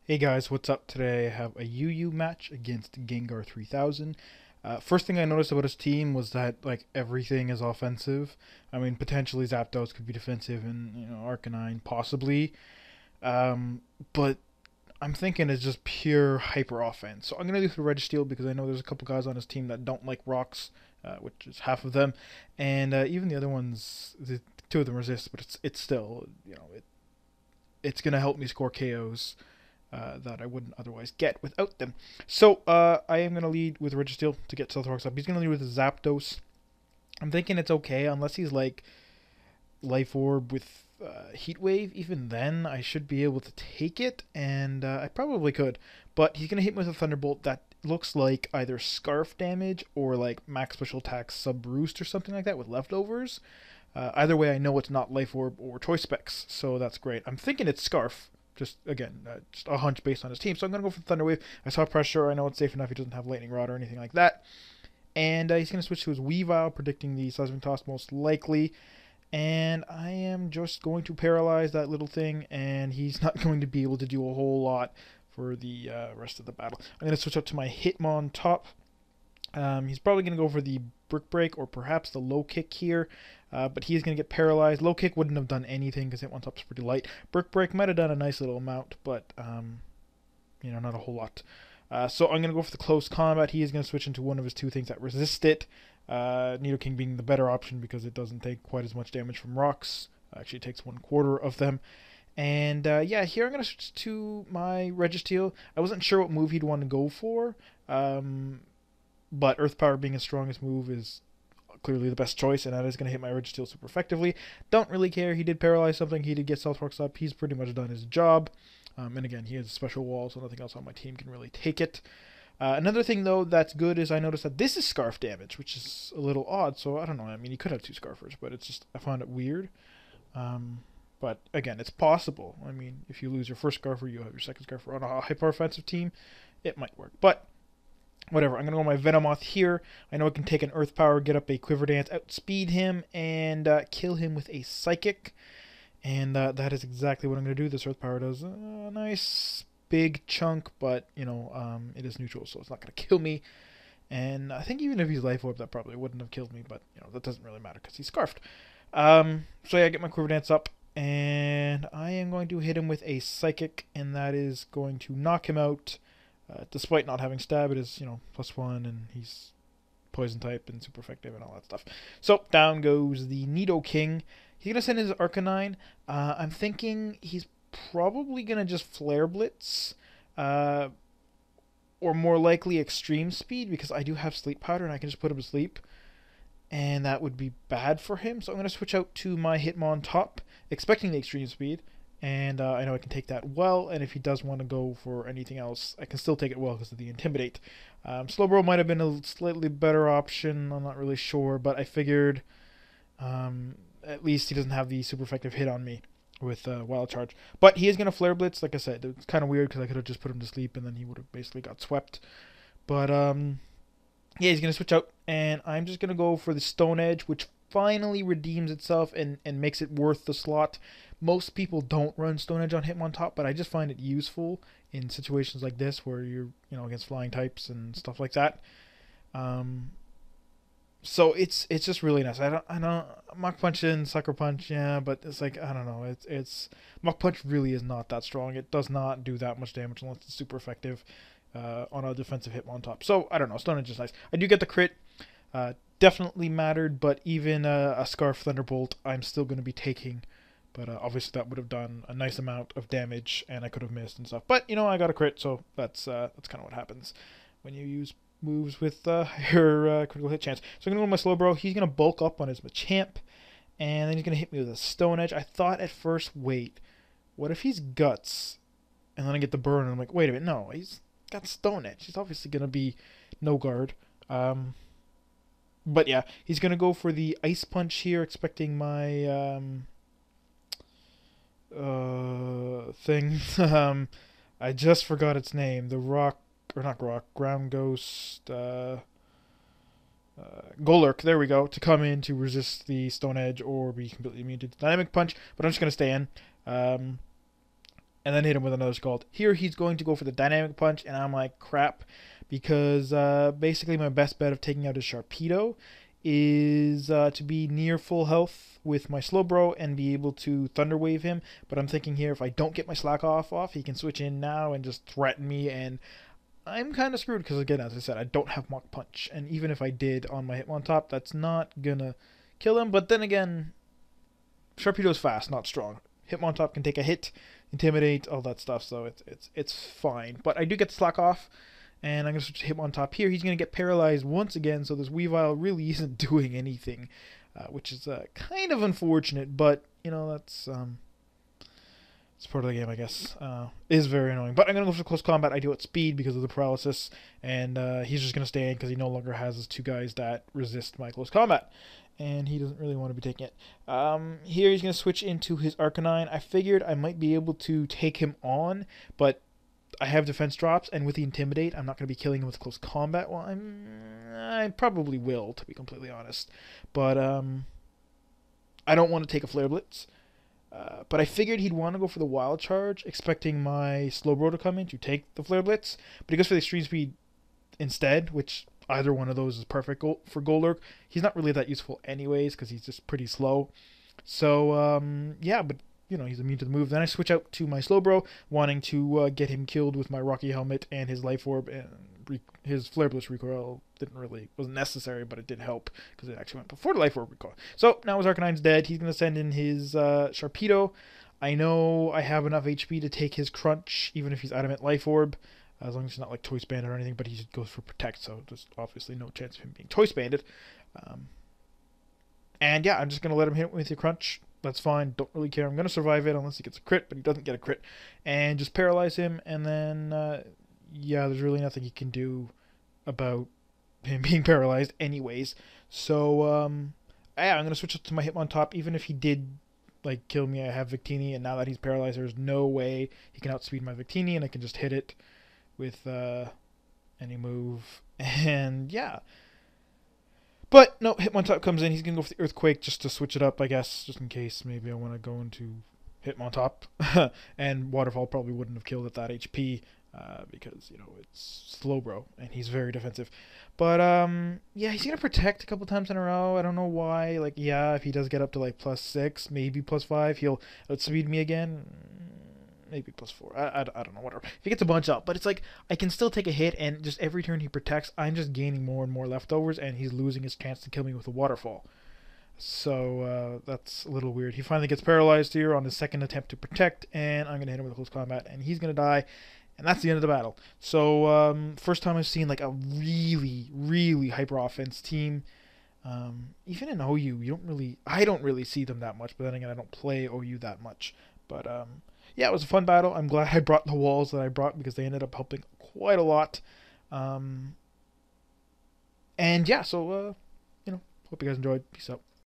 Hey guys, what's up? Today I have a UU match against Gengar 3000. First thing I noticed about his team was that like everything is offensive. I mean, potentially Zapdos could be defensive and Arcanine possibly, um, but I'm thinking it's just pure hyper offense. So I'm gonna do the Registeel because I know there's a couple guys on his team that don't like rocks, which is half of them, and even the other ones, the two of them resist, but it's still it's gonna help me score KOs that I wouldn't otherwise get without them. So I am going to lead with Registeel to get Stealth up. He's going to lead with Zapdos. I'm thinking it's okay unless he's like Life Orb with Heat Wave. Even then, I should be able to take it, and I probably could. But he's going to hit me with a Thunderbolt that looks like either Scarf damage or like Max Special Attack Sub Roost or something like that with leftovers. Either way, I know it's not Life Orb or Choice Specs, so that's great. I'm thinking it's Scarf. Just again, just a hunch based on his team. So I'm gonna go for Thunder Wave. I saw Pressure. I know it's safe enough. He doesn't have Lightning Rod or anything like that. And he's gonna switch to his Weavile, predicting the Seismic Toss most likely. And I am just going to paralyze that little thing, and he's not going to be able to do a whole lot for the rest of the battle. I'm gonna switch up to my Hitmontop. He's probably going to go for the Brick Break or perhaps the Low Kick here, but he's going to get paralyzed. Low Kick wouldn't have done anything because Hitmontop's pretty light. Brick Break might have done a nice little amount, but not a whole lot. So I'm going to go for the Close Combat. He is going to switch into one of his two things that resist it. Nidoking being the better option because it doesn't take quite as much damage from rocks. Actually, it takes 1/4 of them. And yeah, here I'm going to switch to my Registeel. I wasn't sure what move he'd want to go for. But Earth Power being his strongest move is clearly the best choice, and that is going to hit my Registeel super effectively. Don't really care. He did paralyze something. He did get Stealth Rocks up. He's pretty much done his job. And again, he has a special wall, so nothing else on my team can really take it. Another thing, though, that's good is I noticed that this is Scarf damage, which is a little odd. So I don't know. I mean, he could have two Scarfers, but it's just I found it weird. But again, it's possible. I mean, if you lose your first Scarfer, you have your second Scarfer on a hyper offensive team. It might work, but whatever, I'm going to go my Venomoth here. I know it can take an Earth Power, get up a Quiver Dance, outspeed him, and kill him with a Psychic. And that is exactly what I'm going to do. This Earth Power does a nice big chunk, but, it is neutral, so it's not going to kill me. And I think even if he's Life Orb, that probably wouldn't have killed me, but, that doesn't really matter because he's Scarfed. So yeah, I get my Quiver Dance up, and I am going to hit him with a Psychic, and that is going to knock him out. Despite not having stab, it is, +1, and he's poison type and super effective and all that stuff. So down goes the Nidoking. He's going to send his Arcanine. I'm thinking he's probably going to just Flare Blitz, or more likely Extreme Speed, because I do have Sleep Powder and I can just put him to sleep. And that would be bad for him. So I'm going to switch out to my Hitmontop, expecting the Extreme Speed. And I know I can take that well, and if he does want to go for anything else, I can still take it well because of the Intimidate. Slowbro might have been a slightly better option, I'm not really sure, but I figured at least he doesn't have the super effective hit on me with Wild Charge. But he is going to Flare Blitz, like I said. It's kind of weird because I could have just put him to sleep and then he would have basically got swept. But yeah, he's going to switch out, and I'm just going to go for the Stone Edge, which finally redeems itself and makes it worth the slot. Most people don't run Stone Edge on Hitmontop, but I just find it useful in situations like this where you're, against flying types and stuff like that. So it's just really nice. I don't Mach Punch and Sucker Punch, yeah, but it's like I don't know. It's Mach Punch really is not that strong. It does not do that much damage unless it's super effective on a defensive Hitmontop. So I don't know. Stone Edge is nice. I do get the crit. Definitely mattered, but even a Scarf Thunderbolt, I'm still going to be taking. But obviously that would have done a nice amount of damage, and I could have missed and stuff. But I got a crit, so that's kind of what happens when you use moves with higher critical hit chance. So I'm gonna go with my Slowbro. He's gonna bulk up on his Machamp, and then he's gonna hit me with a Stone Edge. I thought at first, wait, what if he's Guts, and then I get the burn, and I'm like, wait a minute, no, he's got Stone Edge. He's obviously gonna be no guard. But yeah, he's gonna go for the Ice Punch here, expecting my thing. I just forgot its name. The rock, or not rock, ground ghost, Golurk, there we go, to come in to resist the Stone Edge or be completely immune to the Dynamic Punch, but I'm just going to stay in. and then hit him with another Scald. Here he's going to go for the dynamic punch, and I'm like, crap, because basically my best bet of taking out his Sharpedo is to be near full health with my Slowbro and be able to Thunder Wave him. But I'm thinking here, if I don't get my Slack off, he can switch in now and just threaten me, and I'm kind of screwed because, again, as I said, I don't have Mach Punch. And even if I did on my Hitmontop, that's not going to kill him. But then again, Sharpedo's fast, not strong. Hitmontop can take a hit, intimidate, all that stuff, so it's fine. But I do get the Slack off, and I'm going to switch to Hitmontop here. He's going to get paralyzed once again, so this Weavile really isn't doing anything, which is kind of unfortunate, but, you know, that's... it's part of the game, I guess. It is very annoying. But I'm going to go for close combat. I do it at speed because of the paralysis. And he's just going to stay in because he no longer has his two guys that resist my close combat. And he doesn't really want to be taking it. Here he's going to switch into his Arcanine. I figured I might be able to take him on, but I have defense drops. And with the Intimidate, I'm not going to be killing him with close combat. Well, I probably will, to be completely honest. But I don't want to take a Flare Blitz. But I figured he'd want to go for the Wild Charge, expecting my Slowbro to come in to take the Flare Blitz. But he goes for the Extreme Speed instead, which either one of those is perfect for Golurk. He's not really that useful anyways, because he's just pretty slow. So, yeah, but, you know, he's immune to the move. Then I switch out to my Slowbro, wanting to get him killed with my Rocky Helmet and his Life Orb, and his Flare Blitz recoil wasn't necessary, but it did help because it actually went before the Life Orb recoil. So now his Arcanine's dead. He's going to send in his Sharpedo. I know I have enough HP to take his Crunch, even if he's Adamant Life Orb, as long as he's not like Choice Banded or anything, but he goes for Protect, so there's obviously no chance of him being Choice Banded. And yeah, I'm just going to let him hit with your Crunch. That's fine. Don't really care. I'm going to survive it unless he gets a crit, but he doesn't get a crit. And just paralyze him, and then, yeah, there's really nothing he can do about him being paralyzed anyways. So, yeah, I'm going to switch up to my Hitmontop. Even if he did, like, kill me, I have Victini, and now that he's paralyzed, there's no way he can outspeed my Victini, and I can just hit it with any move. And, yeah. But, no, Hitmontop comes in. He's going to go for the Earthquake just to switch it up, I guess, just in case maybe I want to go into Hitmontop. And Waterfall probably wouldn't have killed at that HP. Because, you know, it's Slowbro, and he's very defensive. But, yeah, he's going to Protect a couple times in a row. I don't know why. Like, yeah, if he does get up to, like, +6, maybe +5, he'll outspeed me again. Maybe +4. I don't know, whatever. If he gets a bunch up. But it's like, I can still take a hit, and just every turn he protects, I'm just gaining more and more leftovers, and he's losing his chance to kill me with a Waterfall. So, that's a little weird. He finally gets paralyzed here on his second attempt to protect, and I'm going to hit him with a close combat, and he's going to die. And that's the end of the battle. So, first time I've seen, like, a really, really hyper offense team. Even in OU, I don't really see them that much, but then again, I don't play OU that much. But, yeah, it was a fun battle. I'm glad I brought the walls that I brought because they ended up helping quite a lot. And, yeah, so, you know, hope you guys enjoyed. Peace out.